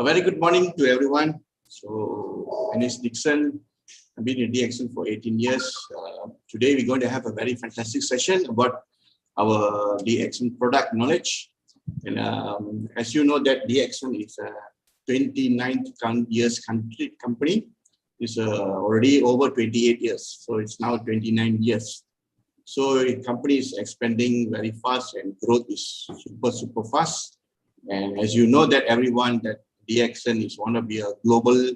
A very good morning to everyone. So, my name is Dixon. I've been in DXN for 18 years. Today, we're going to have a very fantastic session about our DXN product knowledge. And as you know, that DXN is a 29th years company. It's already over 28 years. So, it's now 29 years. So, the company is expanding very fast and growth is super fast. And as you know that everyone that DXN is want to be a global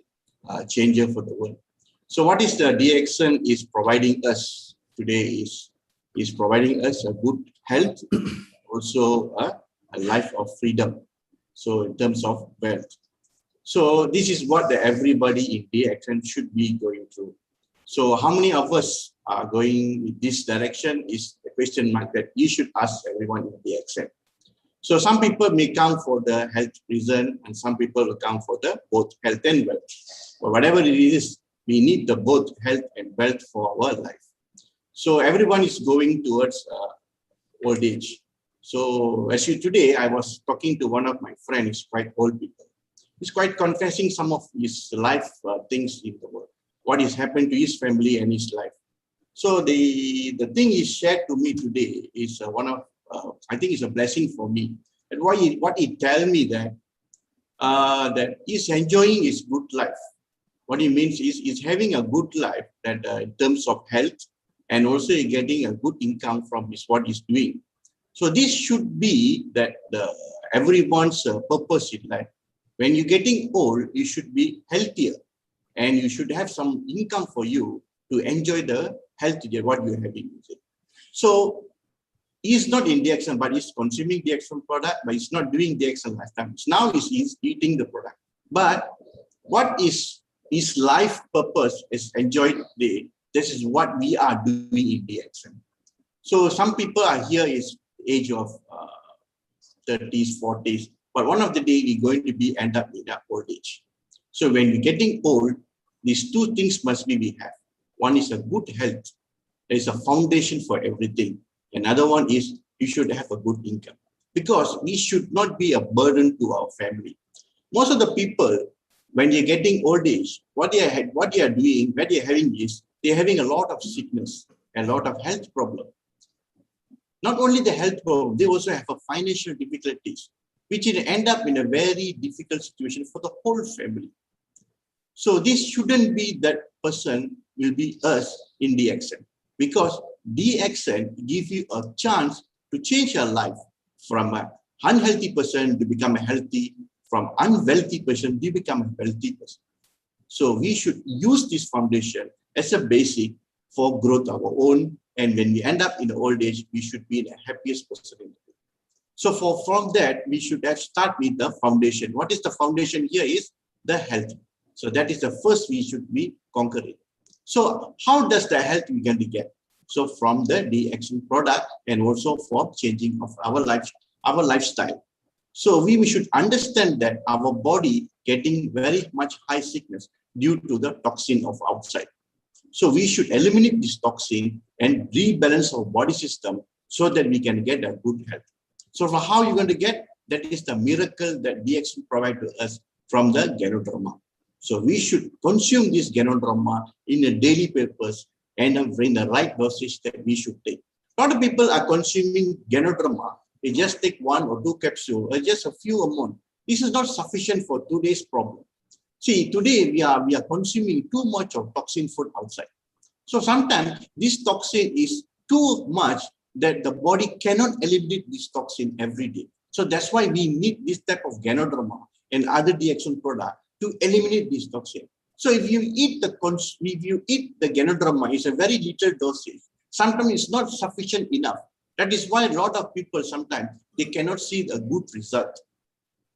changer for the world. So what is the DXN is providing us today is providing us a good health, also a life of freedom. So in terms of wealth. So this is what everybody in DXN should be going through. So how many of us are going in this direction is the question mark that you should ask everyone in DXN. So some people may come for the health reason and some people will come for the both health and wealth. But whatever it is, we need the both health and wealth for our life. So everyone is going towards old age. So as you today, I was talking to one of my friends, quite old people. He's quite confessing some of his life things in the world, what is happened to his family and his life. So the thing he shared to me today is one of I think it's a blessing for me. And what he tell me that he's enjoying his good life. What he means is he's having a good life that in terms of health and also getting a good income from what he's doing. So this should be that everyone's purpose in life. When you're getting old, you should be healthier and you should have some income for you to enjoy the health what you're having. So he's not in DXN, but he's consuming DXN product, but he's not doing DXN lifetime. Now he's eating the product. But what is his life purpose is enjoyed today. This is what we are doing in DXN. So some people are here is age of 30s, 40s, but one of the day we're going to be end up in our old age. So when we're getting old, these two things must be we have. One is a good health. There is a foundation for everything. Another one is you should have a good income because we should not be a burden to our family. Most of the people, when they're getting old age, what they are doing, what they're having is they're having a lot of sickness, a lot of health problem. Not only the health problem, they also have a financial difficulties, which will end up in a very difficult situation for the whole family. So this shouldn't be that person will be us in DXN because DXN gives you a chance to change your life from an unhealthy person to become a healthy, from unwealthy person to become a wealthy person. So we should use this foundation as a basic for growth of our own. And when we end up in the old age, we should be the happiest person in the world. So from that, we should have start with the foundation. What is the foundation here is the health. So that is the first we should be conquering. So how does the health we can get? So from the DXN product and also for changing of our lifestyle. So we should understand that our body getting very much high sickness due to the toxin of outside. So we should eliminate this toxin and rebalance our body system so that we can get a good health. So for how you're going to get, that is the miracle that DXN provides to us from the Ganoderma. So we should consume this Ganoderma in a daily purpose and in the right dosage that we should take. A lot of people are consuming Ganoderma. They just take 1 or 2 capsules or just a few amount. This is not sufficient for today's problem. See, today we are consuming too much of toxin food outside. So sometimes this toxin is too much that the body cannot eliminate this toxin every day. So that's why we need this type of Ganoderma and other DXN product to eliminate this toxin. So if you eat the Ganoderma, it's a very little dosage. Sometimes it's not sufficient enough. That is why a lot of people sometimes they cannot see a good result.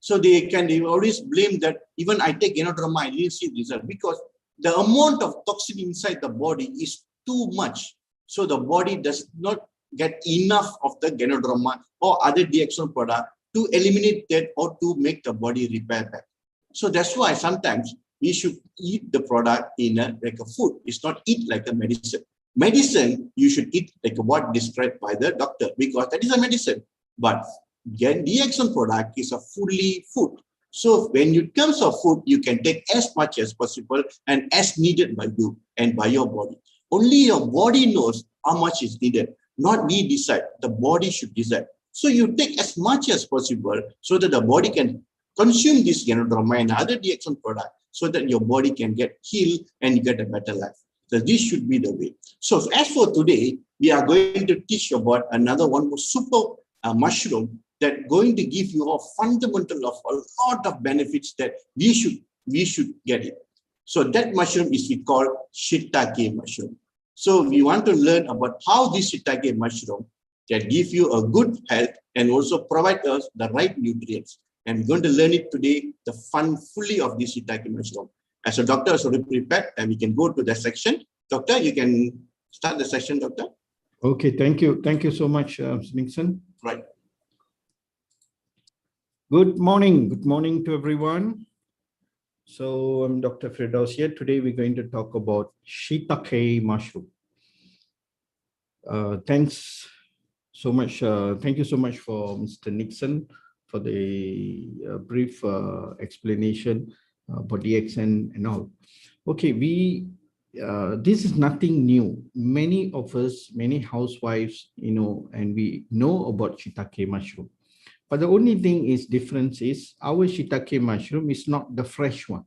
So they always blame that even I take Ganoderma, I didn't see the result because the amount of toxin inside the body is too much. So the body does not get enough of the Ganoderma or other DXN product to eliminate that or to make the body repair back. So that's why sometimes we should eat the product like a food. It's not eat like a medicine. Medicine, you should eat like what described by the doctor because that is a medicine. But DXN product is a fully food. So when it comes of food, you can take as much as possible and as needed by you and by your body. Only your body knows how much is needed, not we decide. The body should decide. So you take as much as possible so that the body can consume this Ganoderma and other DXN product so that your body can get healed and you get a better life. So this should be the way. So as for today, we are going to teach you about another one more super mushroom that going to give you a fundamental of a lot of benefits that we should get it. So that mushroom is we call Shiitake mushroom. So we want to learn about how this Shiitake mushroom can give you a good health and also provide us the right nutrients. And we're going to learn it today, the fun fully of this Shiitake mushroom. As a doctor is already prepared, and we can go to the section. Doctor, you can start the session, doctor. Okay, thank you. Thank you so much, Nixon. Right. Good morning. Good morning to everyone. So I'm Dr. Firdaus here. Today we're going to talk about Shiitake mushroom. Thanks so much. Thank you so much for Mr. Nixon for the brief explanation about DXN and all. Okay, this is nothing new. Many of us, many housewives, and we know about Shiitake mushroom. But the only thing is difference is our Shiitake mushroom is not the fresh one.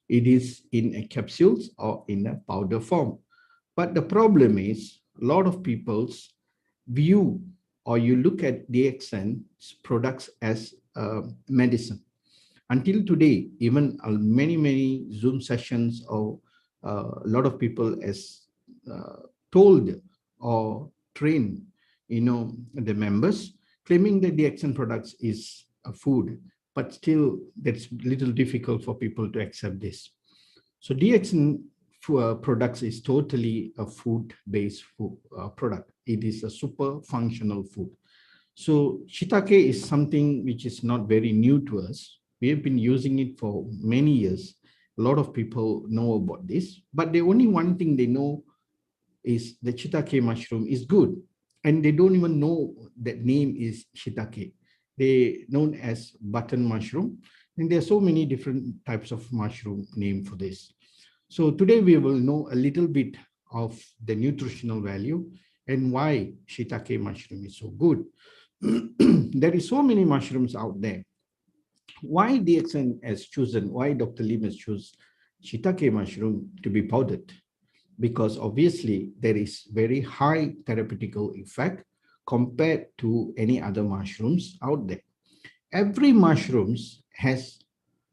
It is in a capsules or in a powder form. But the problem is a lot of people's view or you look at DXN products as medicine. Until today, even many Zoom sessions or a lot of people as told or trained, the members claiming that DXN products is a food, but still that's little difficult for people to accept this. So DXN products is totally a food-based product. It is a super functional food. So Shiitake is something which is not very new to us. We have been using it for many years. A lot of people know about this, but the only one thing they know is the Shiitake mushroom is good. And they don't even know that name is Shiitake. They known as button mushroom. And there are so many different types of mushroom name for this. So today we will know a little bit of the nutritional value and why Shiitake mushroom is so good. There is so many mushrooms out there. Why DXN has chosen, why Dr. Lim has chosen Shiitake mushroom to be powdered? Because obviously there is very high therapeutical effect compared to any other mushrooms out there. Every mushrooms has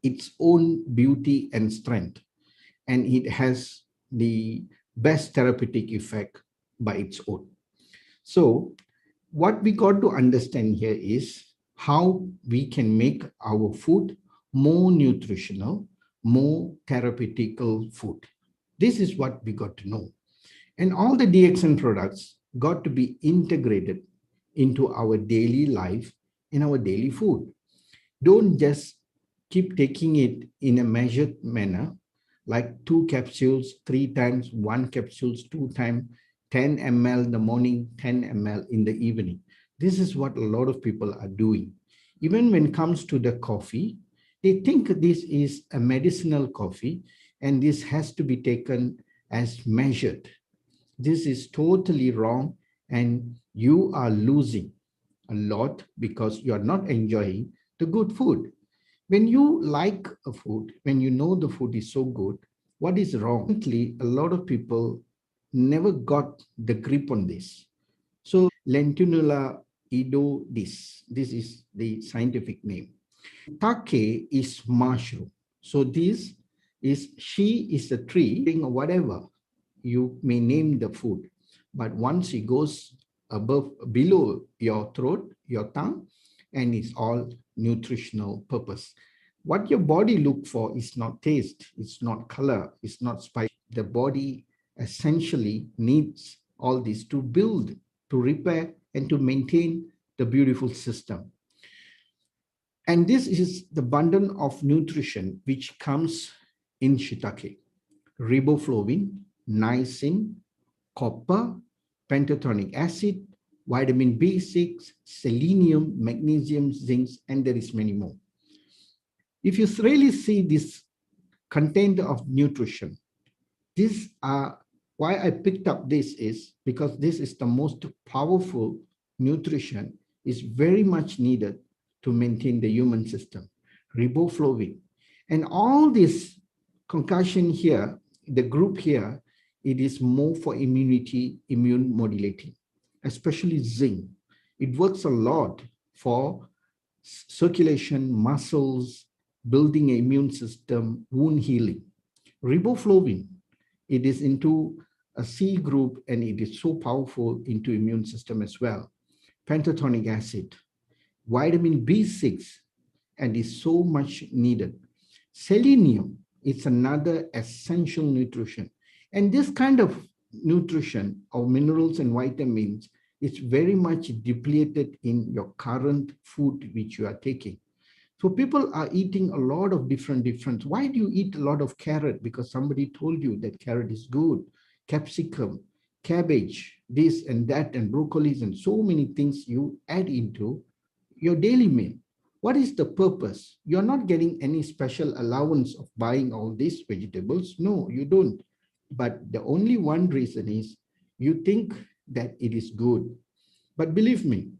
its own beauty and strength, and it has the best therapeutic effect by its own. So what we got to understand here is how we can make our food more nutritional, more therapeutical food. This is what we got to know. And all the DXN products got to be integrated into our daily life, in our daily food. Don't just keep taking it in a measured manner, like 2 capsules, 3 times, 1 capsules, 2 times, 10 ml in the morning, 10 ml in the evening. This is what a lot of people are doing. Even when it comes to the coffee, they think this is a medicinal coffee and this has to be taken as measured. This is totally wrong and you are losing a lot because you are not enjoying the good food. When you like a food, when you know the food is so good, what is wrong? Currently, a lot of people never got the grip on this. So Lentinula idodis, this is the scientific name. Take is mushroom. So this is, she is a tree, whatever you may name the food. But once it goes below your throat, your tongue, and it's all nutritional purpose. What your body look for is not taste, it's not color, it's not spice. The body essentially needs all this to build, to repair, and to maintain the beautiful system. And this is the bundle of nutrition which comes in Shiitake: riboflavin, niacin, copper, pentatonic acid, vitamin B6, selenium, magnesium, zinc, and there is many more. if you really see this content of nutrition, these are why I picked up this is because this is the most powerful nutrition is very much needed to maintain the human system. Riboflavin. And all this concussion here, the group here, it is more for immunity, immune modulating, especially zinc. It works a lot for circulation, muscles, building an immune system, wound healing. Riboflavin, it is into a C group and it is so powerful into immune system as well. Pentatonic acid, vitamin B6, and is so much needed. Selenium, it's another essential nutrition. And this kind of nutrition of minerals and vitamins is very much depleted in your current food which you are taking. So people are eating a lot of different. Why do you eat a lot of carrot? Because somebody told you that carrot is good. Capsicum, cabbage, this and that, and broccolis, and so many things you add into your daily meal. What is the purpose? You're not getting any special allowance of buying all these vegetables. No, you don't. But the only one reason is you think that it is good. But believe me,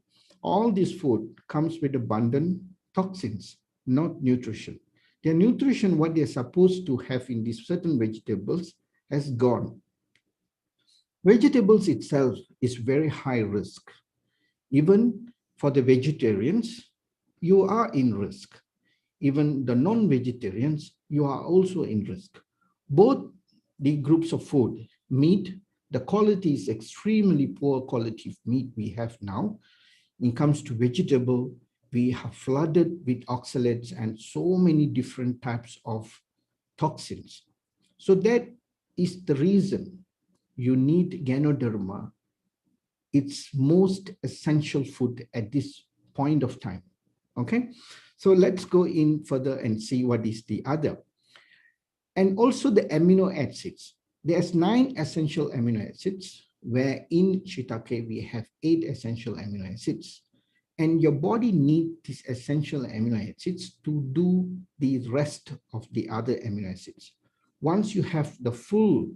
all this food comes with abundant toxins, not nutrition. Their nutrition, what they're supposed to have in these certain vegetables, has gone. Vegetables itself is very high risk. Even for the vegetarians, you are in risk. Even the non-vegetarians, you are also in risk. Both the groups of food, meat, the quality is extremely poor quality of meat we have now. When it comes to vegetable, we have flooded with oxalates and so many different types of toxins. So that is the reason you need Ganoderma. It's most essential food at this point of time. Okay, so let's go in further and see what is the other. And also the amino acids. There's 9 essential amino acids, where in Shiitake we have 8 essential amino acids. And your body needs these essential amino acids to do the rest of the other amino acids. Once you have the full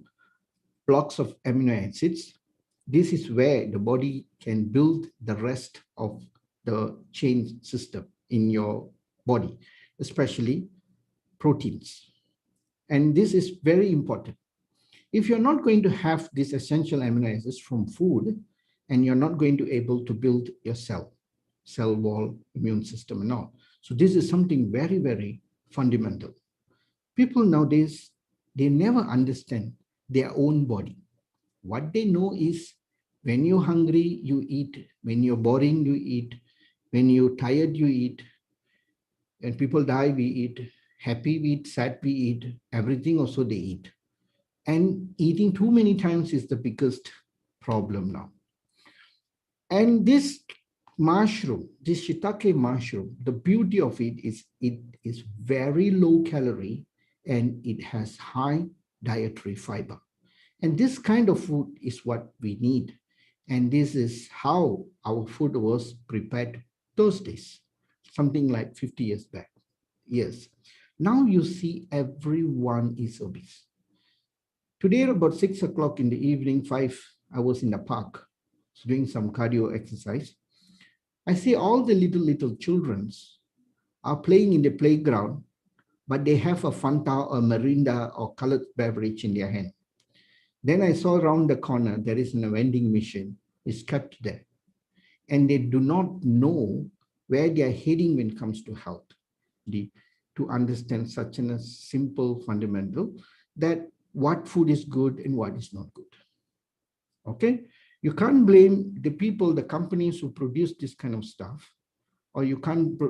blocks of amino acids, this is where the body can build the rest of the chain system in your body, especially proteins. And this is very important. If you're not going to have these essential amino acids from food, and you're not going to be able to build your cell wall, immune system and all. So this is something very, very fundamental. People nowadays, they never understand their own body. What they know is when you're hungry, you eat. When you're boring, you eat. When you're tired, you eat. When people die, we eat. Happy, we eat. Sad, we eat. Everything also they eat. And eating too many times is the biggest problem now. And this mushroom, this shiitake mushroom, the beauty of it is very low calorie and it has high dietary fiber. And this kind of food is what we need. And this is how our food was prepared those days, something like 50 years back. Yes. Now you see everyone is obese. Today, about 6 o'clock in the evening, 5, I was in the park doing some cardio exercise. I see all the little children are playing in the playground, but they have a Fanta or Mirinda or colored beverage in their hand. Then I saw around the corner, there is a vending machine, is kept there. And they do not know where they are heading when it comes to health. To understand such a simple fundamental that what food is good and what is not good. Okay? You can't blame the people, the companies who produce this kind of stuff, or you can't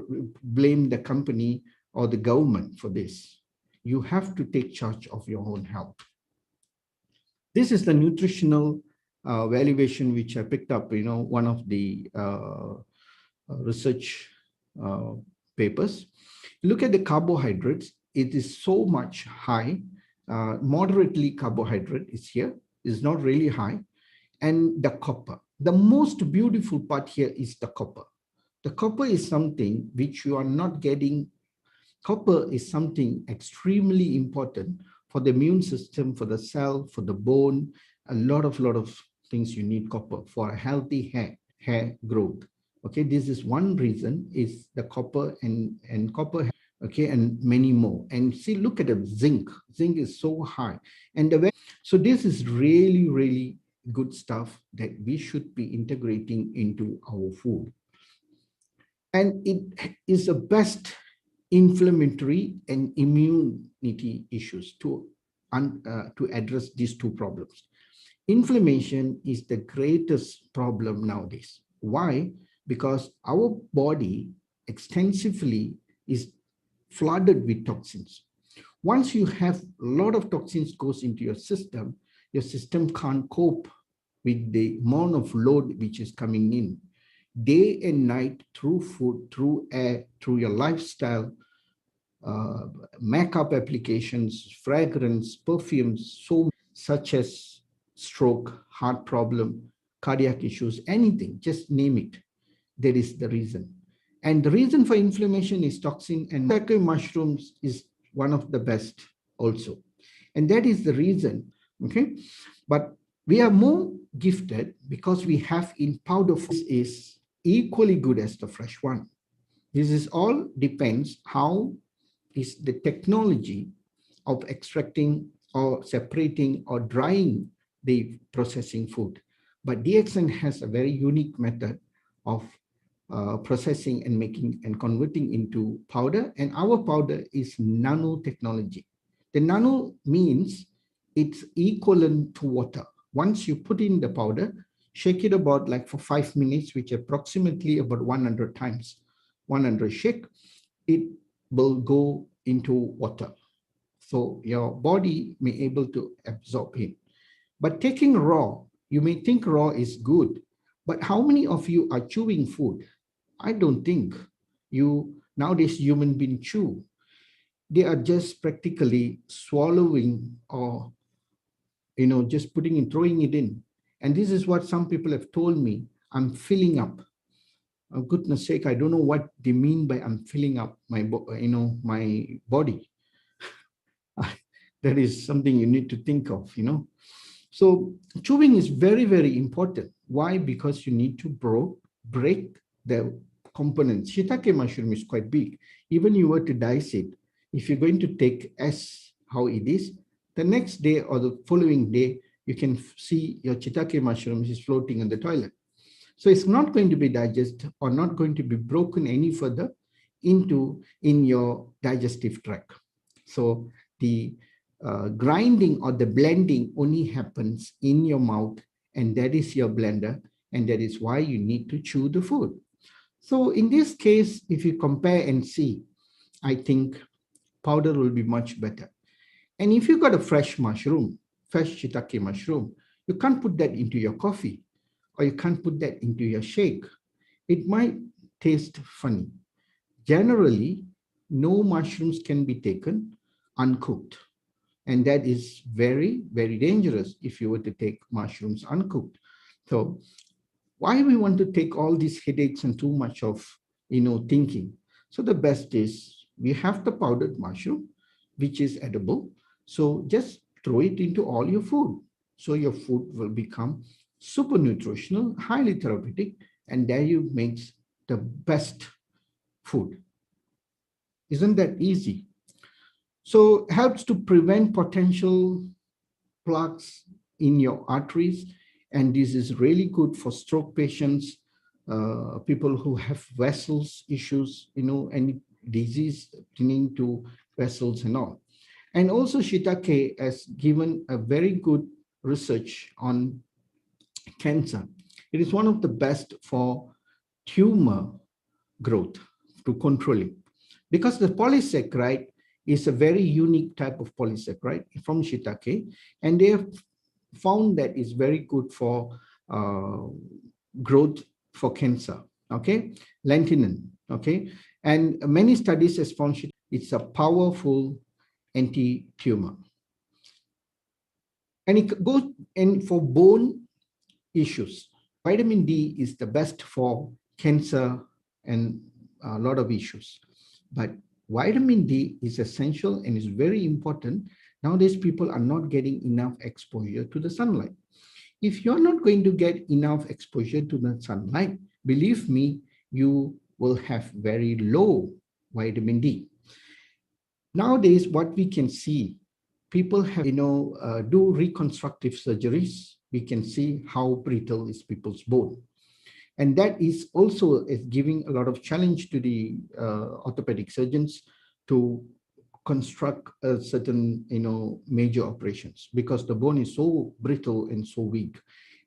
blame the company or the government for this. You have to take charge of your own health. This is the nutritional valuation which I picked up, one of the research papers. Look at the carbohydrates. It is so much high. Moderately carbohydrate is here. It's not really high. And the copper. The most beautiful part here is the copper. The copper is something which you are not getting Copper is something extremely important for the immune system, for the cell, for the bone, a lot of things you need copper for a healthy hair growth. Okay, this is one reason is the copper and copper, okay, and many more. And see, look at the zinc. Zinc is so high. So this is really good stuff that we should be integrating into our food. And it is the best inflammatory and immunity issues to address these two problems. Inflammation is the greatest problem nowadays. Why? Because our body extensively is flooded with toxins. Once you have a lot of toxins goes into your system can't cope with the amount of load which is coming in. Day and night, through food, through air, through your lifestyle, makeup applications, fragrance, perfumes, such as stroke, heart problem, cardiac issues, anything, just name it. There is the reason. And the reason for inflammation is toxin, and shiitake mushrooms is one of the best also. And that is the reason, okay? But we are more gifted because we have in powder form is equally good as the fresh one. This is all depends how is the technology of extracting or separating or drying the processing food. But DXN has a very unique method of processing and making and converting into powder, and our powder is nanotechnology. The nano means it's equivalent to water. Once you put in the powder, shake it about like for 5 minutes, which approximately about 100 times, 100 shake, it will go into water. So your body may able to absorb it. But taking raw, you may think raw is good, but how many of you are chewing food? I don't think you nowadays human being chew. They are just practically swallowing or just putting in, throwing it in. And this is what some people have told me, I'm filling up. Oh, goodness sake, I don't know what they mean by I'm filling up my my body. That is something you need to think of, So chewing is very important. Why? Because you need to break the components. Shiitake mushroom is quite big. Even you were to dice it, if you're going to take as how it is, the next day or the following day, you can see your shiitake mushrooms is floating in the toilet. So it's not going to be digested or not going to be broken any further in your digestive tract. So the grinding or the blending only happens in your mouth, and that is your blender, and that is why you need to chew the food. So in this case, if you compare and see, I think powder will be much better. And if you got a fresh mushroom, fresh shiitake mushroom, you can't put that into your coffee or you can't put that into your shake. It might taste funny. Generally, no mushrooms can be taken uncooked. And that is very dangerous if you were to take mushrooms uncooked. So why we want to take all these headaches and too much of thinking? So the best is we have the powdered mushroom, which is edible. So just throw it into all your food. So your food will become super nutritional, highly therapeutic, and there you make the best food. Isn't that easy? So helps to prevent potential plaques in your arteries. And this is really good for stroke patients, people who have vessels issues, any disease pertaining to vessels and all. And also shiitake has given a very good research on cancer. It is one of the best for tumor growth to controlling, because the polysaccharide is a very unique type of polysaccharide from shiitake, and they have found that it's very good for growth for cancer. Okay, lentinan. Okay, and many studies has found it's a powerful anti-tumor, and it goes and for bone issues. Vitamin D is the best for cancer and a lot of issues. But vitamin D is essential and is very important. Nowadays, people are not getting enough exposure to the sunlight. If you're not going to get enough exposure to the sunlight, believe me, you will have very low vitamin D. Nowadays, what we can see, people have, do reconstructive surgeries. We can see how brittle is people's bone. And that is also giving a lot of challenge to the orthopedic surgeons to construct a certain, major operations, because the bone is so brittle and so weak.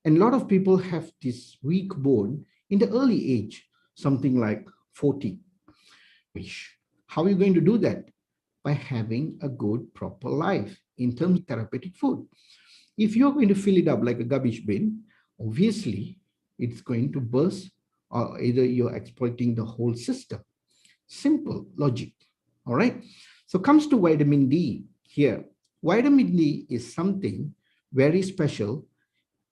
And a lot of people have this weak bone in the early age, something like 40. How are you going to do that? By having a good, proper life in terms of therapeutic food. If you're going to fill it up like a garbage bin, obviously it's going to burst, or either you're exploiting the whole system. Simple logic. All right. So comes to vitamin D here. Vitamin D is something very special.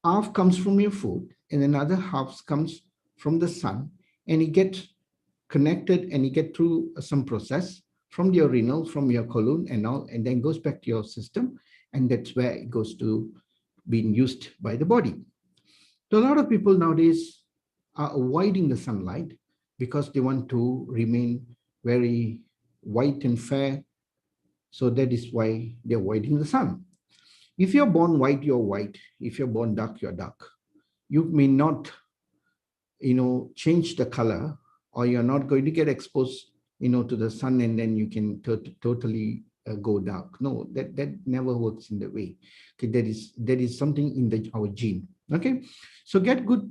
Half comes from your food and another half comes from the sun, and it gets connected and it gets through some process from your renal, from your colon and all, and then goes back to your system. And that's where it goes to being used by the body. So a lot of people nowadays are avoiding the sunlight because they want to remain very white and fair. So that is why they're avoiding the sun. If you're born white, you're white. If you're born dark, you're dark. You may not, change the color, or you're not going to get exposed, to the sun, and then you can totally go dark. No, that never works in that way. Okay, that is something in our gene. Okay, so get good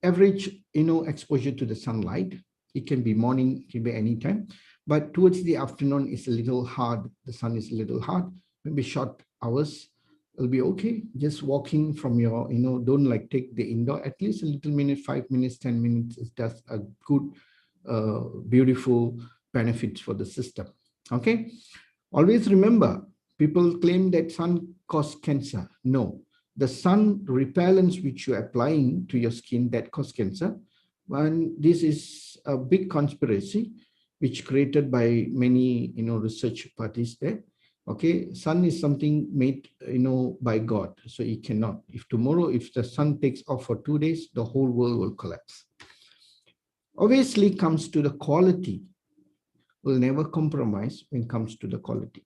average, exposure to the sunlight. It can be morning, it can be anytime, but towards the afternoon is a little hard. The sun is a little hard. Maybe short hours will be okay. Just walking from your, don't like take the indoor, at least a little minute, 5 minutes, 10 minutes. It does a good, beautiful benefits for the system. Okay. Always remember, people claim that sun causes cancer. No, the sun repellents which you're applying to your skin that cause cancer. And this is a big conspiracy which created by many, research parties there. Okay, sun is something made, by God. So it cannot. If tomorrow, if the sun takes off for 2 days, the whole world will collapse. Obviously, comes to the quality. Will never compromise when it comes to the quality.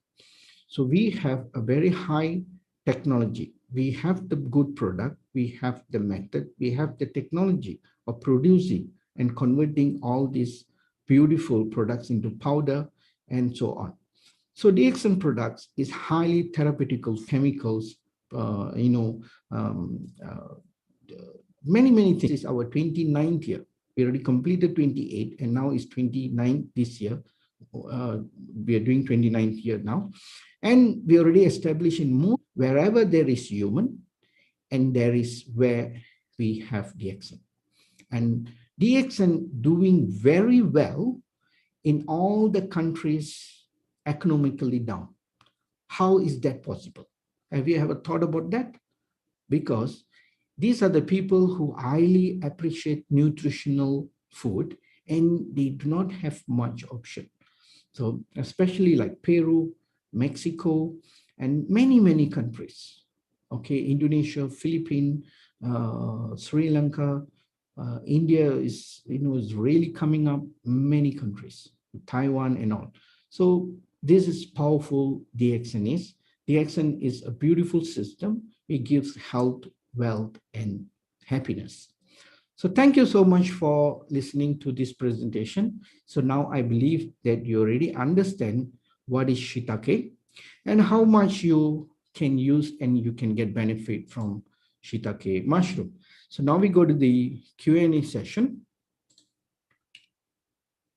So we have a very high technology. We have the good product. We have the method. We have the technology of producing and converting all these beautiful products into powder and so on. So DXN products is highly therapeutical chemicals, many things. This is our 29th year. We already completed 28 and now is 29 this year. We are doing 29th year now. And we already established in more wherever there is human, and there is where we have DXN. And DXN doing very well in all the countries economically down. How is that possible? Have you ever thought about that? Because these are the people who highly appreciate nutritional food and they do not have much option. So especially like Peru, Mexico, and many countries. Okay, Indonesia, Philippines, Sri Lanka, India is really coming up. Many countries, Taiwan and all. So this is powerful. DXN is. DXN is a beautiful system. It gives health, wealth, and happiness. So thank you so much for listening to this presentation. So now I believe that you already understand what is Shiitake and how much you can use and you can get benefit from Shiitake mushroom. So now we go to the Q&A session.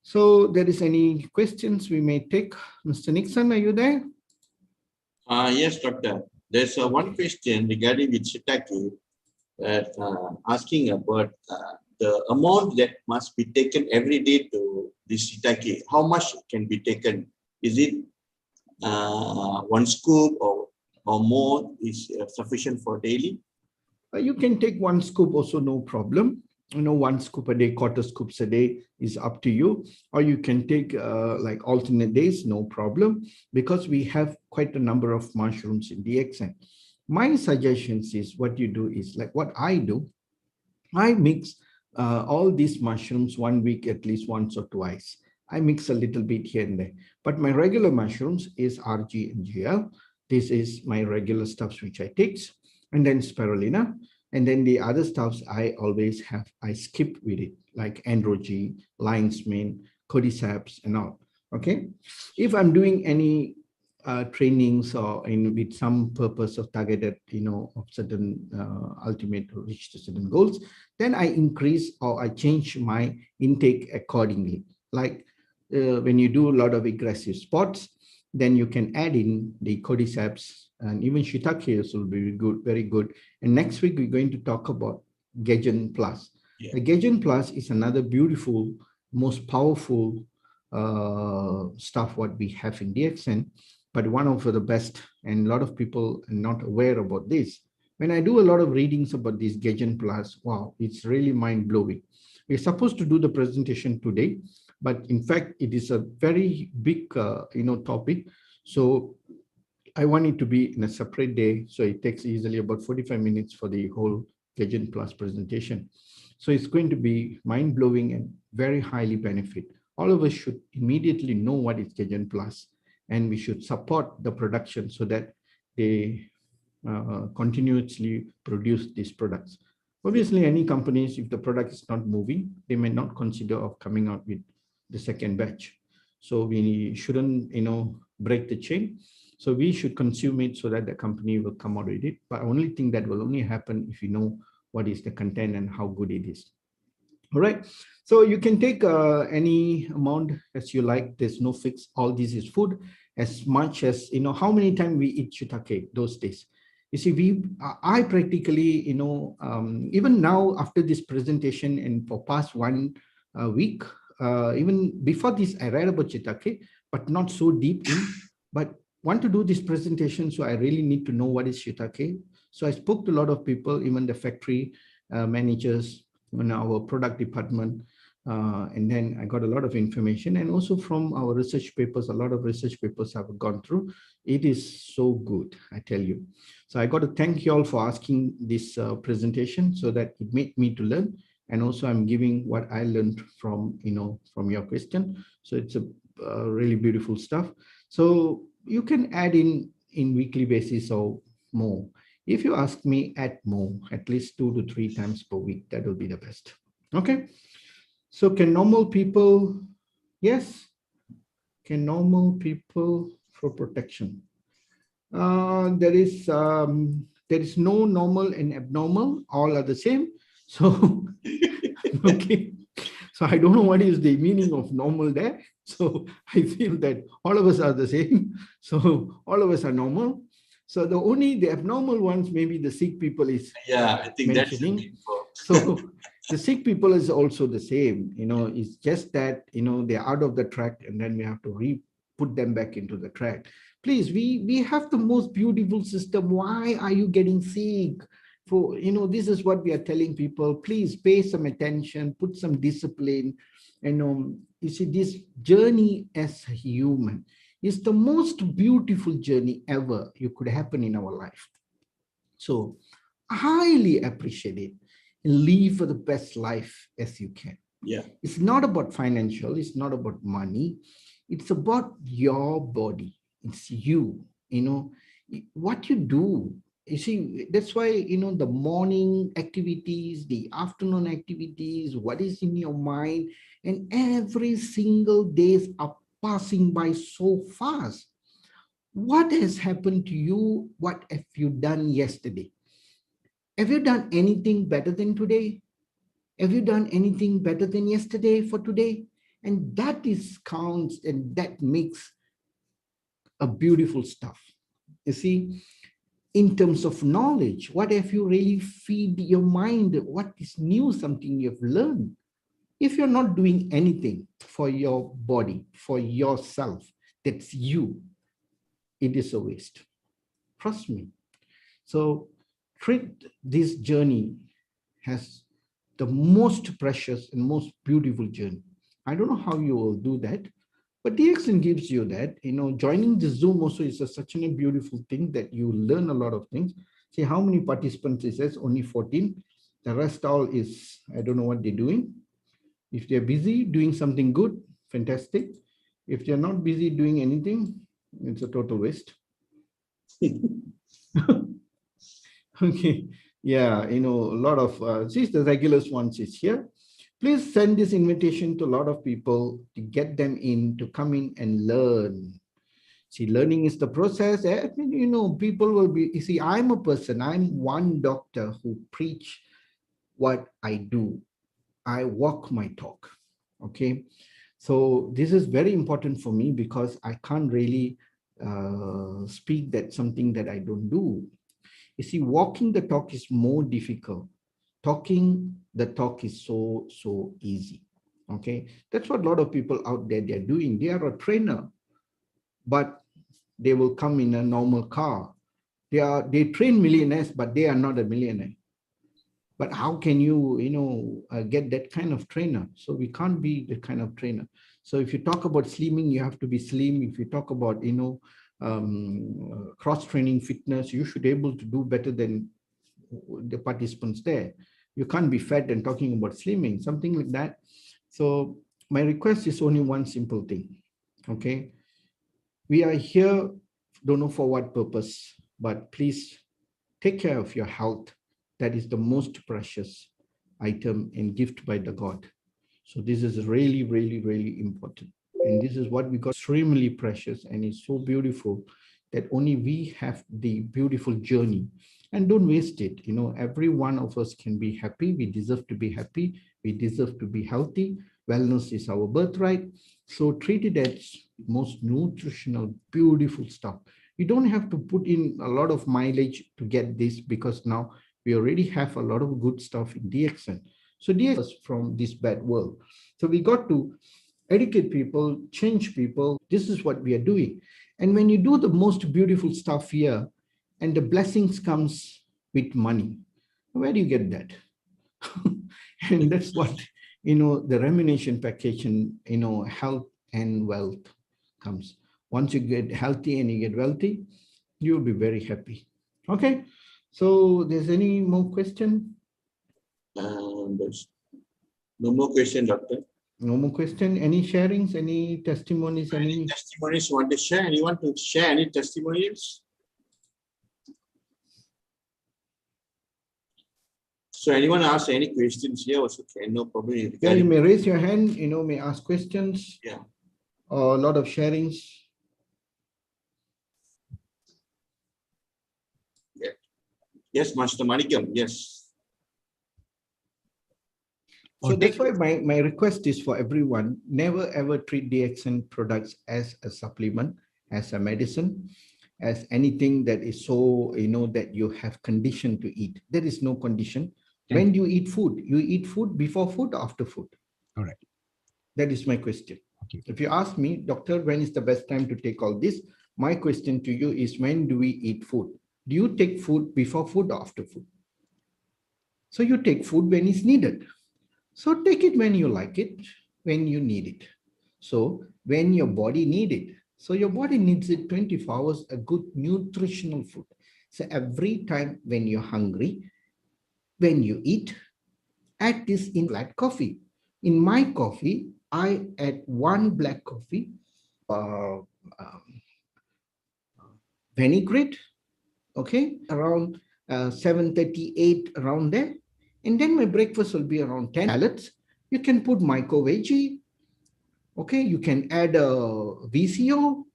So there is any questions we may take. Mr. Nixon, are you there? Yes, doctor. There's one question regarding with Shiitake. Asking about the amount that must be taken every day to this Shiitake. How much can be taken? Is it 1 scoop or more is sufficient for daily? You can take 1 scoop also, no problem. 1 scoop a day, quarter scoops a day is up to you, or you can take like alternate days, no problem, because we have quite a number of mushrooms in DXN. My suggestions is what you do is like what I do. I mix all these mushrooms 1 week at least once or twice. I mix a little bit here and there, but my regular mushrooms is RG and GL. This is my regular stuffs which I take, and then spirulina, and then the other stuffs I always have, I skip with it, like androgy, lion's mane, cordyceps, and all. Okay, if I'm doing any trainings or in with some purpose of targeted, of certain ultimate to reach to certain goals, then I increase or I change my intake accordingly. Like when you do a lot of aggressive sports, then you can add in the cordyceps, and even shiitake will be good, very good. And next week we're going to talk about Gajan Plus. Yeah. The Gajan Plus is another beautiful, most powerful stuff what we have in DXN, but one of the best, and a lot of people are not aware about this. When I do a lot of readings about this Gajan Plus, wow, it's really mind-blowing. We're supposed to do the presentation today, but in fact, it is a very big, topic. So I want it to be in a separate day. So it takes easily about 45 minutes for the whole Gajan Plus presentation. So it's going to be mind-blowing and very highly benefit. All of us should immediately know what is Gajan Plus, and we should support the production so that they continuously produce these products. Obviously, any companies, if the product is not moving, they may not consider of coming out with the second batch. So we shouldn't, break the chain. So we should consume it so that the company will come out with it. But only thing that will only happen if you know what is the content and how good it is. All right. So you can take any amount as you like. There's no fix. All this is food. As much as, how many times we eat shiitake those days. You see, I practically, even now after this presentation and for past 1 week, even before this, I read about shiitake, but not so deep in, but want to do this presentation. So I really need to know what is shiitake. So I spoke to a lot of people, even the factory managers in our product department. And then I got a lot of information, and also from our research papers, a lot of research papers I've gone through. It is so good, I tell you. So I got to thank you all for asking this presentation, so that it made me to learn. And also I'm giving what I learned from, from your question. So it's a really beautiful stuff. So you can add in weekly basis or more. If you ask me, add more, at least 2 to 3 times per week. That will be the best. Okay. So can normal people, yes, can normal people for protection? There is no normal and abnormal, all are the same. So, okay. So I don't know what is the meaning of normal there. So I feel that all of us are the same. So all of us are normal. So the abnormal ones, maybe the sick people is I think mentioning. So the sick people is also the same, it's just that, they're out of the track, and then we have to put them back into the track. Please, we have the most beautiful system. Why are you getting sick? For, this is what we are telling people. Please pay some attention, put some discipline. You see, this journey as a human is the most beautiful journey ever you could happen in our life. So highly appreciate it and live for the best life as you can. Yeah. It's not about financial, it's not about money. It's about your body. It's you, what you do. You see, that's why, the morning activities, the afternoon activities, what is in your mind, and every single days are passing by so fast. What has happened to you? What have you done yesterday? Have you done anything better than today? Have you done anything better than yesterday for today? And that is counts, and that makes a beautiful stuff. You see, in terms of knowledge, what have you really feed your mind? What is new, something you've learned? If you're not doing anything for your body, for yourself, that's you, it is a waste. Trust me. So treat this journey as the most precious and most beautiful journey. I don't know how you will do that, but DXN gives you that. Joining the Zoom also is such a beautiful thing that you learn a lot of things. See how many participants it says, only 14. The rest all is, I don't know what they're doing. If they're busy doing something good, fantastic. If they're not busy doing anything, it's a total waste. Okay, yeah, a lot of, see the regulars ones is here. Please send this invitation to a lot of people to get them in, to come in and learn. See, learning is the process. People will be, you see, I'm a person, I'm one doctor who preach what I do. I walk my talk, okay? So this is very important for me because I can't really speak that something that I don't do. You see, walking the talk is more difficult. Talking the talk is so easy, okay? That's what a lot of people out there, they're doing. They are a trainer, but they will come in a normal car. They train millionaires, but they are not a millionaire. But how can you, get that kind of trainer? So we can't be the kind of trainer. So if you talk about slimming, you have to be slim. If you talk about, cross-training fitness, you should be able to do better than the participants there. You can't be fat and talking about slimming, something like that. So my request is only one simple thing, okay? We are here, don't know for what purpose, but please take care of your health. That is the most precious item and gift by the God. So this is really, really, really important. And this is what we got extremely precious, and it's so beautiful that only we have the beautiful journey. And don't waste it. Every one of us can be happy. We deserve to be happy. We deserve to be healthy. Wellness is our birthright. So treat it as most nutritional, beautiful stuff. You don't have to put in a lot of mileage to get this, because now we already have a lot of good stuff in DXN. So DXN from this bad world. So we got to educate people, change people. This is what we are doing. And when you do the most beautiful stuff here, and the blessings comes with money, where do you get that? And that's what, the remuneration package and, health and wealth comes. Once you get healthy and you get wealthy, you'll be very happy. Okay. So there's any more question? There's no more question, Doctor. No more question. Any sharings, any testimonies, any testimonies you want to share? Anyone to share any testimonials? So anyone ask any questions here also can, no problem. Yeah, you may raise your hand, may ask questions. Yeah. Or a lot of sharings. Yeah. Yes, Master Manikam, yes. So that's why my request is for everyone, never ever treat DXN products as a supplement, as a medicine, as anything that is so, that you have condition to eat. There is no condition. When you eat food before food or after food? All right. That is my question. Okay. If you ask me, doctor, when is the best time to take all this? My question to you is, when do we eat food? Do you take food before food or after food? So you take food when it's needed. So take it when you like it, when you need it. So when your body needs it. So your body needs it 24 hours, a good nutritional food. So every time when you're hungry, when you eat, add this in black coffee. In my coffee, I add 1 black coffee, vinaigrette, okay, around 7:38, around there. And then my breakfast will be around 10 salads. You can put micro veggie, okay, you can add VCO,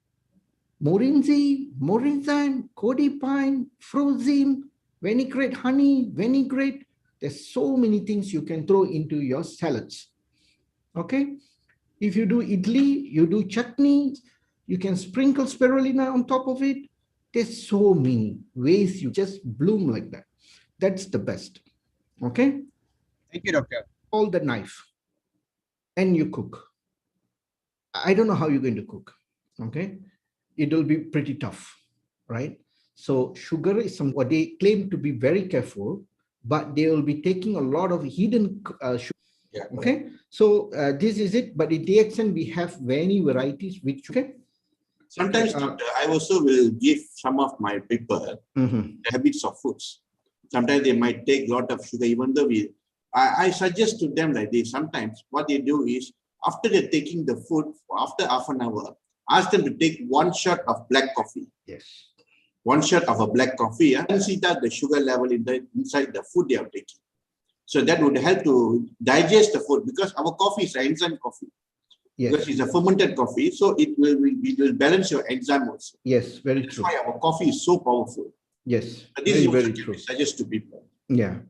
morinzi, morinzyme, codipine, frozen, vinaigrette honey, vinaigrette. There's so many things you can throw into your salads. Okay. If you do idli, you do chutney, you can sprinkle spirulina on top of it. There's so many ways you just bloom like that. That's the best. Okay. Thank you, doctor. Hold the knife and you cook. I don't know how you're going to cook. Okay. It'll be pretty tough, right? So sugar is what they claim to be very careful. but they will be taking a lot of hidden sugar. Yeah. Okay, so this is it. But in DXN, we have many varieties which, okay. Sometimes, doctor, I also will give some of my people Mm-hmm. the habits of foods. Sometimes they might take a lot of sugar, even though I suggest to them like this. Sometimes what they do is, after they're taking the food, after half an hour, ask them to take one shot of black coffee. Yes. One shot of a black coffee, see that the sugar level inside the food they are taking. So that would help to digest the food, because our coffee is an enzyme coffee. Yes. Because it's a fermented coffee, so it will balance your enzyme also. Yes, very true. That's why our coffee is so powerful. Yes, but this very, is very true. Suggest to people. Yeah,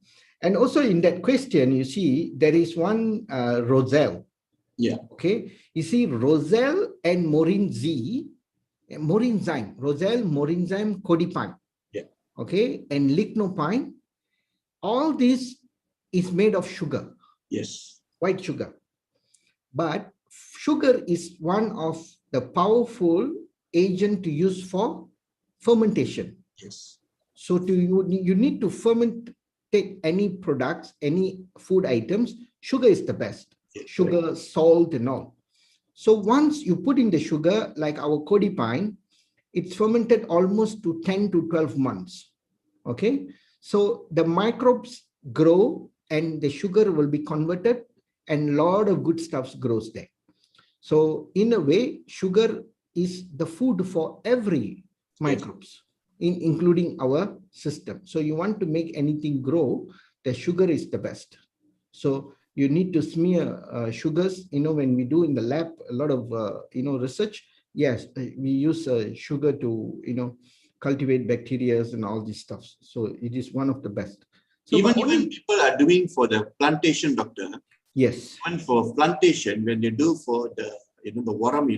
and also in that question, you see there is one Roselle. Yeah. Okay, you see Roselle and Morinzyme, Roselle, Morinzyme, Codipine. Yeah. Okay, and Lycopine. All this is made of sugar. Yes. White sugar. But sugar is one of the powerful agent to use for fermentation. Yes. So you need to fermentate any products, any food items. Sugar is the best. Yes, sugar, right. Salt and all. So once you put in the sugar, like our Codipine, it's fermented almost to 10 to 12 months. Okay. So the microbes grow and the sugar will be converted and a lot of good stuff grows there. So in a way, sugar is the food for every microbes, including our system. So you want to make anything grow, the sugar is the best. So you need to smear sugars, when we do in the lab, a lot of, research. Yes, we use sugar to, cultivate bacteria and all these stuff. So it is one of the best. So even people are doing for the plantation, doctor. Yes. Even for plantation, when they do for the, the worm,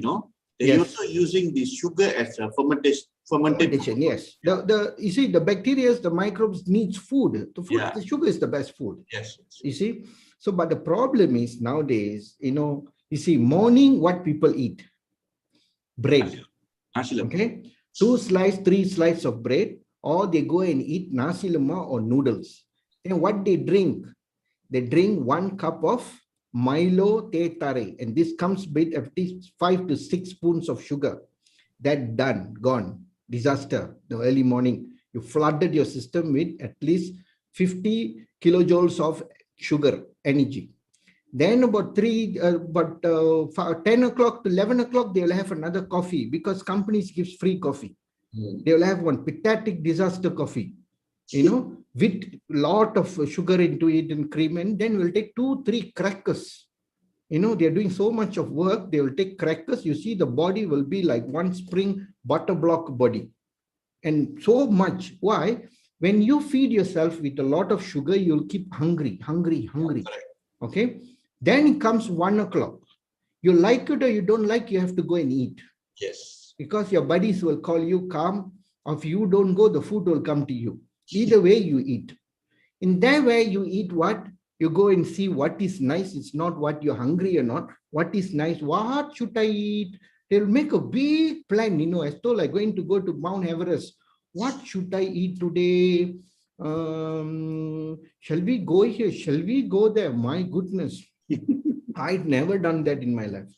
they're also using the sugar as a fermentation. Yes. You see, the bacteria, the microbes needs food. The sugar is the best food. Yes. You see. So, but the problem is nowadays, you see, morning what people eat? Bread. Okay. 2 slices, 3 slices of bread, or they go and eat nasi lemak or noodles. And what they drink? They drink 1 cup of Milo teh tarik, and this comes with at least 5 to 6 spoons of sugar. That done, gone, disaster. The early morning, you flooded your system with at least 50 kilojoules of sugar energy. Then about 10 o'clock to 11 o'clock, they will have another coffee because companies gives free coffee. They will have one pathetic disaster coffee, with lot of sugar into it and cream, and then we'll take 2-3 crackers. They're doing so much of work, they will take crackers. You see, the body will be like one spring butter block body. And so much. Why? When you feed yourself with a lot of sugar, you'll keep hungry. Okay. Then it comes 1 o'clock. You like it or you don't like, you have to go and eat. Yes. Because your buddies will call you, come. If you don't go, the food will come to you. Either way, you eat. In that way, you eat what? You go and see what is nice. It's not what you're hungry or not. What is nice? What should I eat? They'll make a big plan, as though like going to go to Mount Everest. What should I eat today? Shall we go here? Shall we go there? My goodness. I've never done that in my life.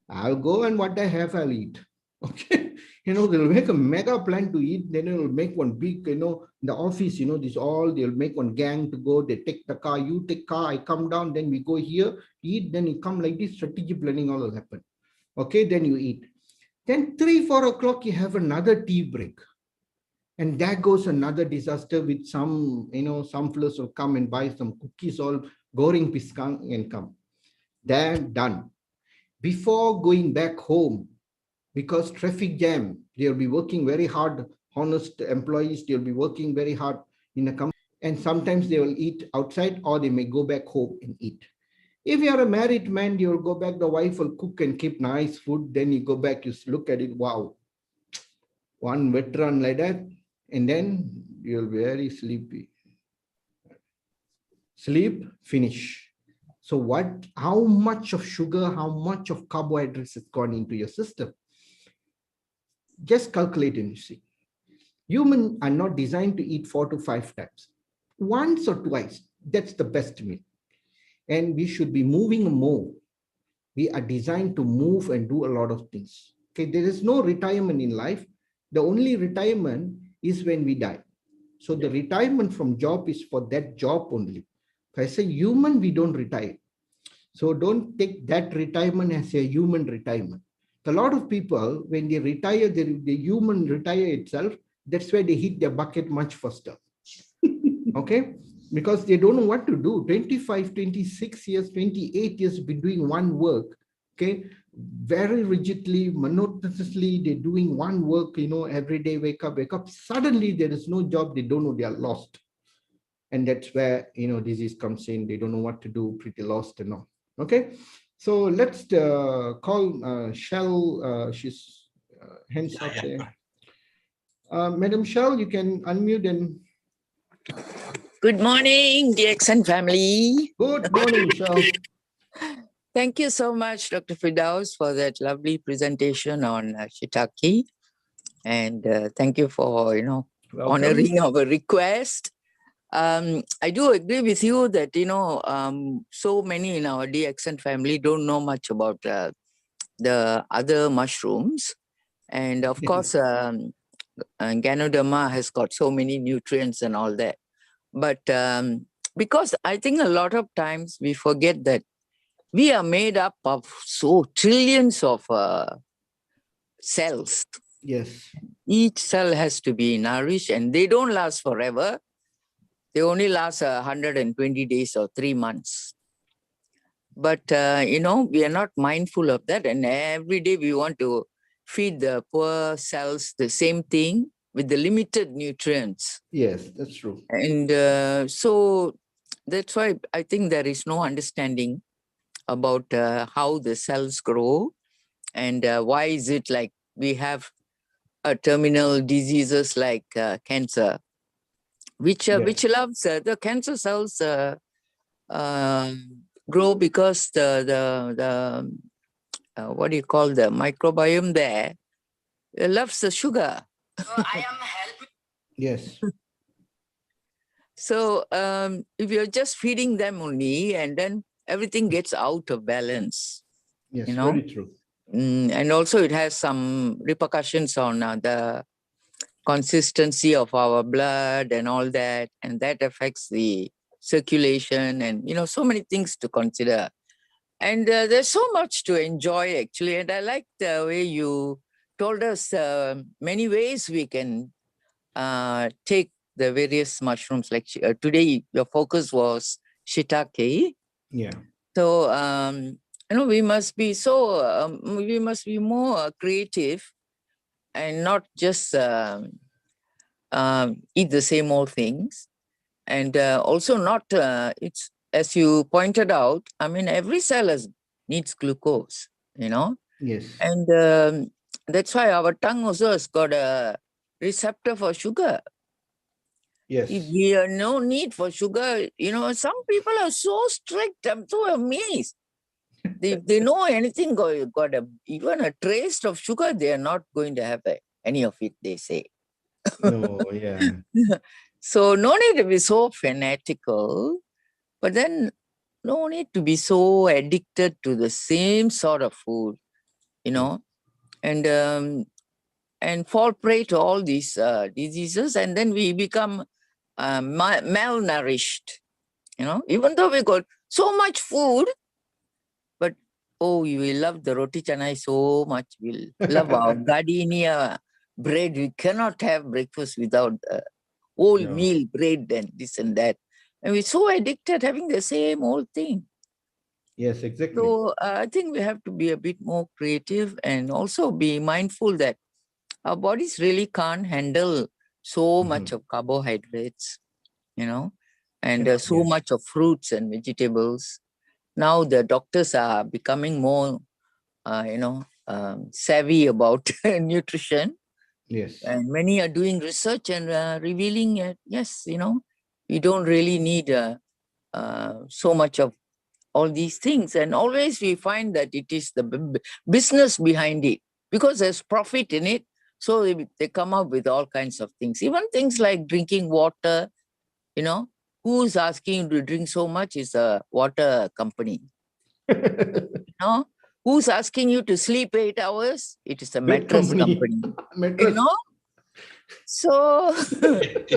I'll go and what I have, I'll eat. Okay. They'll make a mega plan to eat. Then they'll make one big, the office, they'll make one gang to go. They take the car, you take car, I come down, then we go here, eat, then you come like this, strategy planning all will happen. Okay, then you eat. Then 3-4 o'clock, you have another tea break. And there goes another disaster with some, some fellows will come and buy some cookies, all goreng pisang and come. Then done. Before going back home, because traffic jam, they'll be working very hard. Honest employees, they'll be working very hard in a company. And sometimes they will eat outside or they may go back home and eat. If you are a married man, you'll go back, the wife will cook and keep nice food. Then you go back, you look at it, wow. One veteran like that. And then you'll be very sleepy. Sleep, finish. So how much of sugar, how much of carbohydrates has gone into your system? Just calculate and you see. Humans are not designed to eat 4 to 5 times. once or twice. That's the best meal. And we should be moving more. We are designed to move and do a lot of things. Okay, there is no retirement in life. The only retirement is when we die. So the retirement from job is for that job only. As a human, we don't retire. So don't take that retirement as a human retirement. A lot of people, when they retire, the human retire itself, that's where they hit their bucket much faster. Okay? Because they don't know what to do. 25, 26 years, 28 years been doing one work. Okay? Very rigidly, monotonously, they're doing one work, every day, wake up. Suddenly there is no job, they don't know, they are lost. And that's where, disease comes in. They don't know what to do, pretty lost and all. Okay? So let's call Shell. She's hands up there. Madam Shell, you can unmute and. Good morning, DXN family. Good morning, Shell. Thank you so much, Dr. Firdaus, for that lovely presentation on Shiitake. And thank you for, Welcome. honoring our request. I do agree with you that, so many in our DXN family don't know much about the other mushrooms. And of course, Ganoderma has got so many nutrients and all that. But because I think a lot of times we forget that we are made up of trillions of cells. Yes. Each cell has to be nourished, and they don't last forever. They only last 120 days or 3 months. But, we are not mindful of that. And every day we want to feed the poor cells the same thing with the limited nutrients. Yes, that's true. And so that's why I think there is no understanding about how the cells grow and why is it like we have terminal diseases like cancer, which loves the cancer cells grow because the what do you call the microbiome there loves the sugar. I am helping. Yes. So if you're just feeding them only, and then everything gets out of balance. Yes, very true. And also it has some repercussions on the consistency of our blood and all that, and that affects the circulation and, so many things to consider. And there's so much to enjoy, actually. And I like the way you told us many ways we can take the various mushrooms. Like today, your focus was Shiitake. Yeah. So, we must be we must be more creative and not just eat the same old things. And also not, it's, as you pointed out, I mean, every cell needs glucose, Yes. And that's why our tongue also has got a receptor for sugar. Yes. If we have no need for sugar, some people are so strict. I'm so amazed. If they know anything got even a trace of sugar, they are not going to have any of it, they say. No, yeah. So no need to be so fanatical, but then no need to be so addicted to the same sort of food, and fall prey to all these diseases, and then we become malnourished, even though we got so much food, but we will love the roti canai so much. We'll love our gardenia bread. We cannot have breakfast without whole meal bread and this and that. And we're so addicted having the same old thing. Yes, exactly. So I think we have to be a bit more creative and also be mindful that our bodies really can't handle so much of carbohydrates, and so much of fruits and vegetables. Now the doctors are becoming more, savvy about nutrition. Yes. And many are doing research and revealing it. Yes, we don't really need so much of all these things. And always we find that it is the business behind it because there's profit in it. So they come up with all kinds of things, even things like drinking water, who's asking you to drink so much is a water company. No? Who's asking you to sleep 8 hours? It is a Bed mattress company. Mattress. You know? So Correct.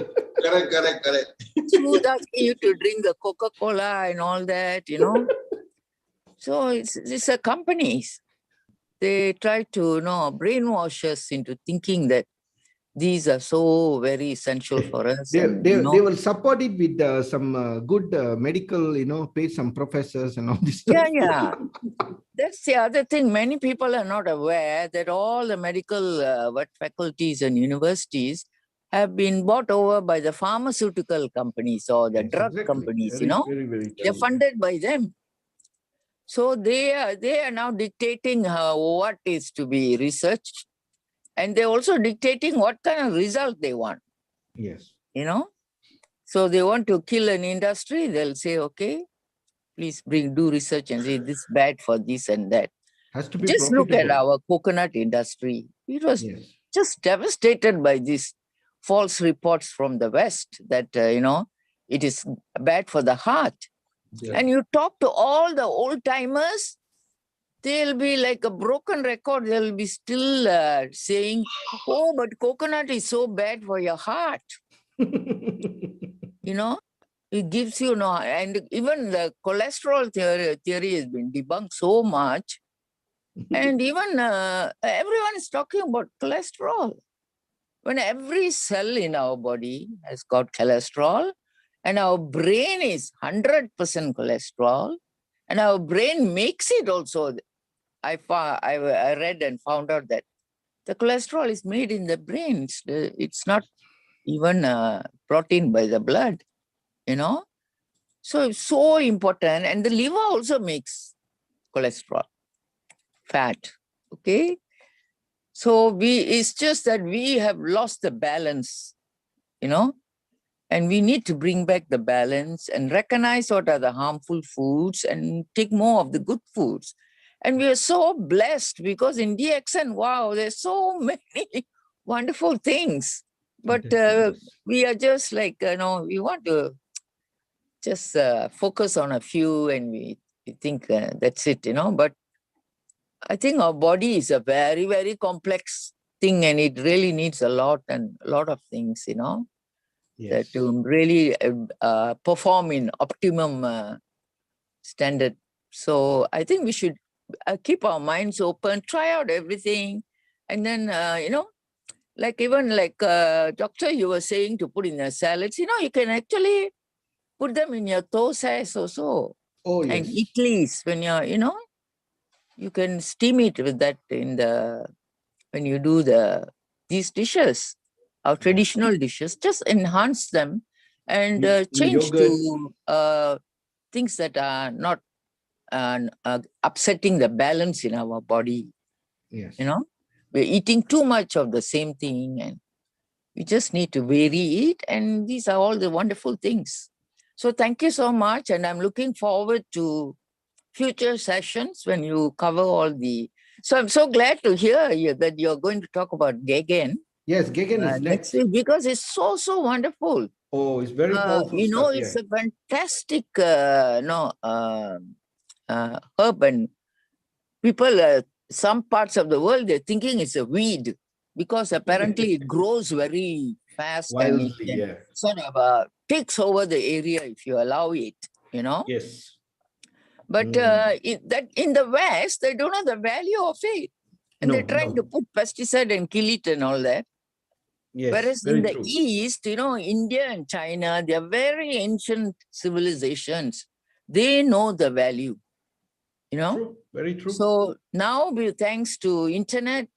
who's asking you to drink the Coca-Cola and all that, you know? So it's a companies. They try to, brainwash us into thinking that these are so very essential for us. They And, will support it with some good medical, pay some professors and all this stuff. yeah. That's the other thing. Many people are not aware that all the medical faculties and universities have been bought over by the pharmaceutical companies or the drug companies, Very, very true. They're funded by them. So they are now dictating what is to be researched, and they're also dictating what kind of result they want. Yes. So they want to kill an industry, they'll say, okay, please do research and say this bad for this and that. Has to be just profitable. Look at our coconut industry. It was just devastated by these false reports from the West that, it is bad for the heart. Yeah. And you talk to all the old timers, they'll be like a broken record. They'll be still saying, oh, but coconut is so bad for your heart. It gives you and even the cholesterol theory has been debunked so much. And even everyone is talking about cholesterol. When every cell in our body has got cholesterol, and our brain is 100% cholesterol, and our brain makes it also. I read and found out that the cholesterol is made in the brain. It's not even protein by the blood, So it's so important. And the liver also makes cholesterol, fat, okay? So it's just that we have lost the balance, and we need to bring back the balance and recognize what are the harmful foods and take more of the good foods. And we are so blessed because in DXN, wow, there's so many wonderful things. But we are just like, we want to just focus on a few and we think that's it, But I think our body is a very, very complex thing and it really needs a lot of things, that to really perform in optimum standard. So I think we should keep our minds open, try out everything. And then, like doctor, you were saying to put in the salads, you can actually put them in your toast also. Oh, yes. And idlis, when you're, you can steam it with that when you do these dishes, our traditional dishes, just enhance them and change to things that are not upsetting the balance in our body. Yes. We're eating too much of the same thing and we just need to vary it. And these are all the wonderful things. So thank you so much. And I'm looking forward to future sessions when you cover all the... So I'm so glad to hear that you're going to talk about Gegen. Yes, Gegen is next. Because it's so wonderful. Oh, it's very powerful stuff. It's a fantastic herb, and people, some parts of the world, they're thinking it's a weed because apparently it grows very fast. Wildly, and it sort of takes over the area if you allow it, Yes. But in the West, they don't know the value of it. And they're trying to put pesticide and kill it and all that. Yes, whereas in the East, India and China, they are very ancient civilizations. They know the value, True. Very true. So now, thanks to internet,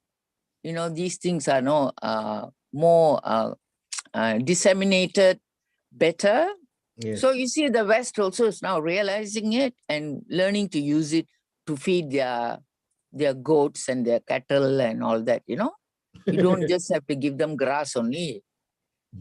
these things are more disseminated better. Yes. So you see, the West also is now realizing it and learning to use it to feed their goats and their cattle and all that, You don't just have to give them grass only.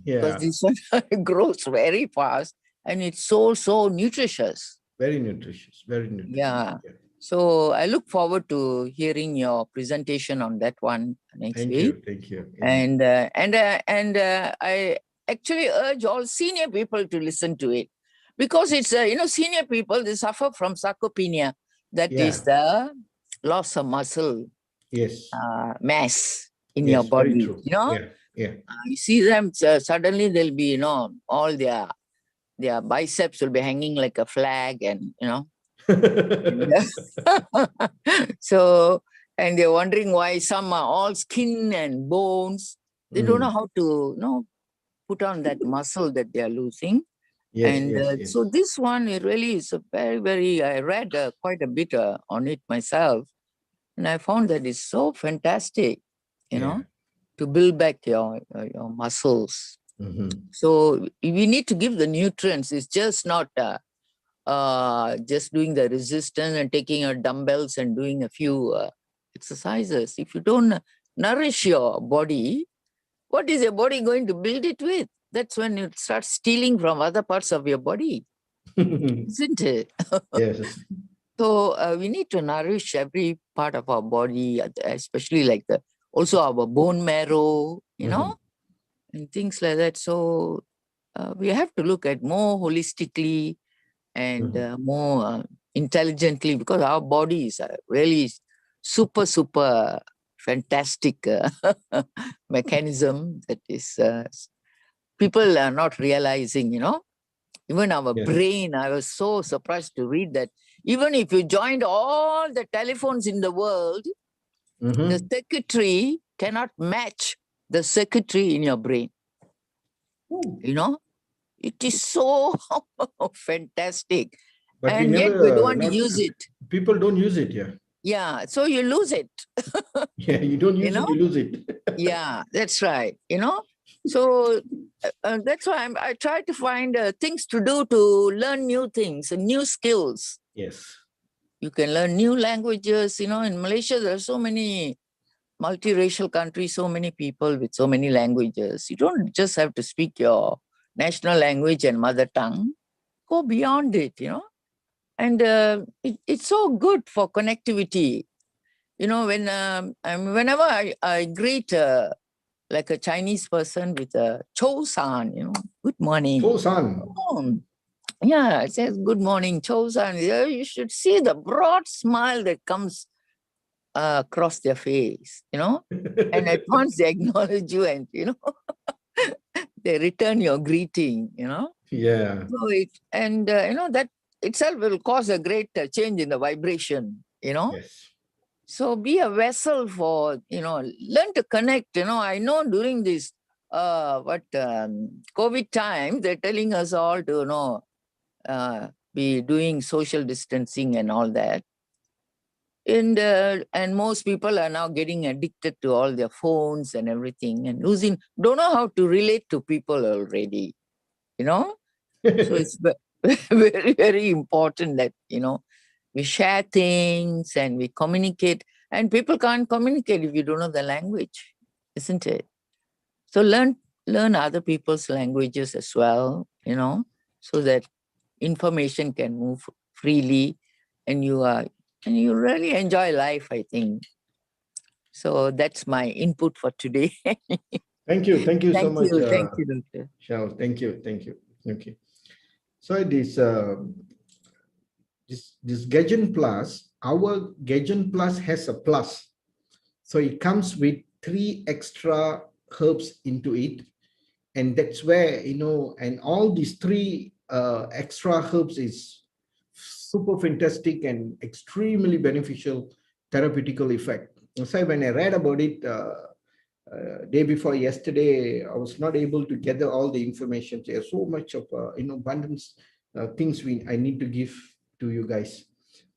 Because this one grows very fast and it's so nutritious. Very nutritious. Very nutritious. Yeah. So I look forward to hearing your presentation on that one next week. Thank you. Yeah. And I actually urge all senior people to listen to it. because it's, senior people, they suffer from sarcopenia. That is Yeah. the loss of muscle Yes. mass in your Yes. Very body. true. You know, Yeah. Yeah. you see them, suddenly they'll be, all their biceps will be hanging like a flag, and, so, and they're wondering why some are all skin and bones. They don't know how to, put on that muscle that they are losing. Yes. And Yes. Yes. so this one, it really is a very, very, I read quite a bit on it myself. And I found that it's so fantastic, Yeah. to build back your muscles. So we need to give the nutrients. It's just not just doing the resistance and taking your dumbbells and doing a few exercises. If you don't nourish your body, what is your body going to build it with? That's when you start stealing from other parts of your body, isn't it? Yes. So we need to nourish every part of our body, especially like also our bone marrow, and things like that. So we have to look at more holistically and more intelligently, because our body is really super, super fantastic mechanism that is people are not realizing, even our Yes. brain. I was so surprised to read that even if you joined all the telephones in the world, the circuitry cannot match the circuitry in your brain. It is so fantastic. But and we yet never, we don't use it. people don't use it. Yeah. Yeah, so you lose it. Yeah, you don't use it, you lose it. Yeah, that's right. So that's why I try to find things to do to learn new things and new skills. Yes. You can learn new languages. In Malaysia, there are so many multiracial countries, so many people with so many languages. You don't just have to speak your national language and mother tongue. Go beyond it, and it's so good for connectivity. Whenever I greet like a Chinese person with a Chou San, good morning. Chou San. Yeah, it says good morning, Chou San. You should see the broad smile that comes across their face, and at once they acknowledge you, and they return your greeting, Yeah. So that itself will cause a great change in the vibration, Yes. So be a vessel for, learn to connect. I know during this COVID time, they're telling us all to, be doing social distancing and all that. And most people are now getting addicted to all their phones and everything, and don't know how to relate to people already, So it's very, very important that, we share things and we communicate. And people can't communicate if you don't know the language, isn't it? So learn other people's languages as well, so that information can move freely, and you really enjoy life, I think. So that's my input for today. Thank you. Thank you so much. Thank you, Doctor. Shao. Thank you. Thank you. Okay. So this Gajan Plus, our Gajan Plus has a plus. So it comes with 3 extra herbs into it. And that's where, and all these 3 extra herbs is super fantastic and extremely beneficial therapeutical effect. So when I read about it day before yesterday, I was not able to gather all the information. There's so much of abundance things I need to give to you guys.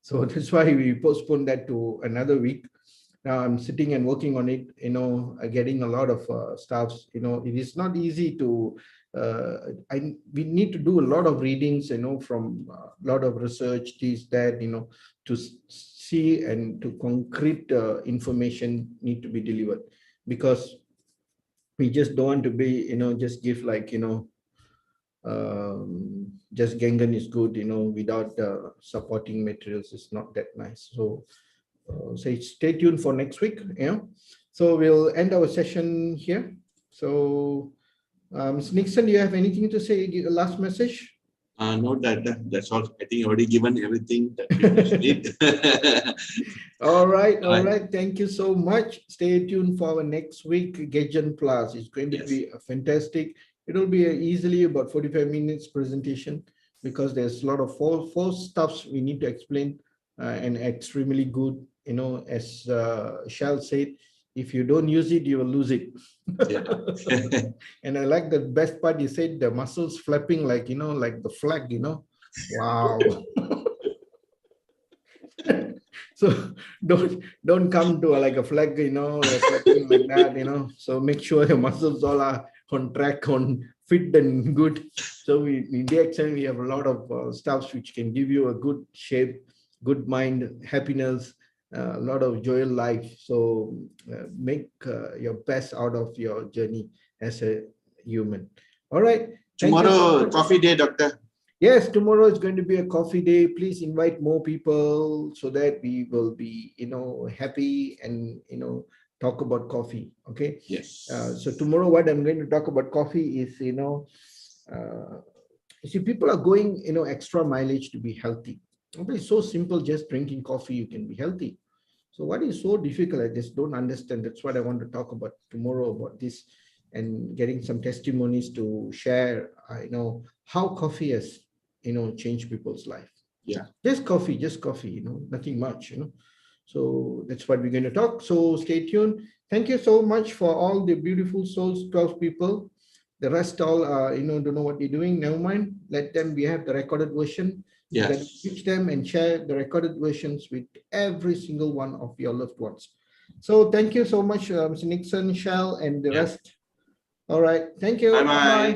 So that's why we postponed that to another week. Now I'm sitting and working on it, getting a lot of stuffs. It is not easy to, we need to do a lot of readings, from a lot of research, this, that, to see and to concrete information need to be delivered, because we just don't want to be, just give like, just Gangan is good, without supporting materials is not that nice. So stay tuned for next week. So we'll end our session here. So Ms. Nixon, do you have anything to say, a last message? No, that's all. I think you already given everything that you need. All right, all Right. right. Thank you so much. Stay tuned for our next week Gajan Plus. It's going to Yes. be a fantastic. It will be easily about 45 minutes presentation because there's a lot of four stuffs we need to explain and extremely good. You know, as Shal said, if you don't use it, you will lose it. Yeah. And I like the best part. You said the muscles flapping like, you know, like the flag, you know. Wow. So don't come to like a flag, you know, flapping like that, you know. So make sure your muscles all are on track, on fit and good. So we DXN, we have a lot of stuffs which can give you a good shape, good mind, happiness, a lot of joyous life. So make your best out of your journey as a human. All right. Thank you so Tomorrow, much. coffee day, doctor. Yes, tomorrow is going to be a coffee day. Please invite more people so that we will be, you know, happy and, you know, talk about coffee. Okay. Yes. So tomorrow, what I'm going to talk about coffee is, you know, you see, people are going, you know, extra mileage to be healthy. Okay, it's so simple, just drinking coffee, you can be healthy. So what is so difficult? I just don't understand. That's what I want to talk about tomorrow about this and getting some testimonies to share, you know, how coffee has, you know, changed people's life. Yeah. Just coffee, you know, nothing much, you know. So that's what we're going to talk. So stay tuned. Thank you so much for all the beautiful souls, 12 people. The rest all, you know, don't know what they're doing. Never mind. Let them, we have the recorded version. You can Yes. reach them and share the recorded versions with every single one of your loved ones. So thank you so much, Mr. Nixon, Shell, and the Yeah. rest. All right. Thank you. Bye-bye. Bye-bye.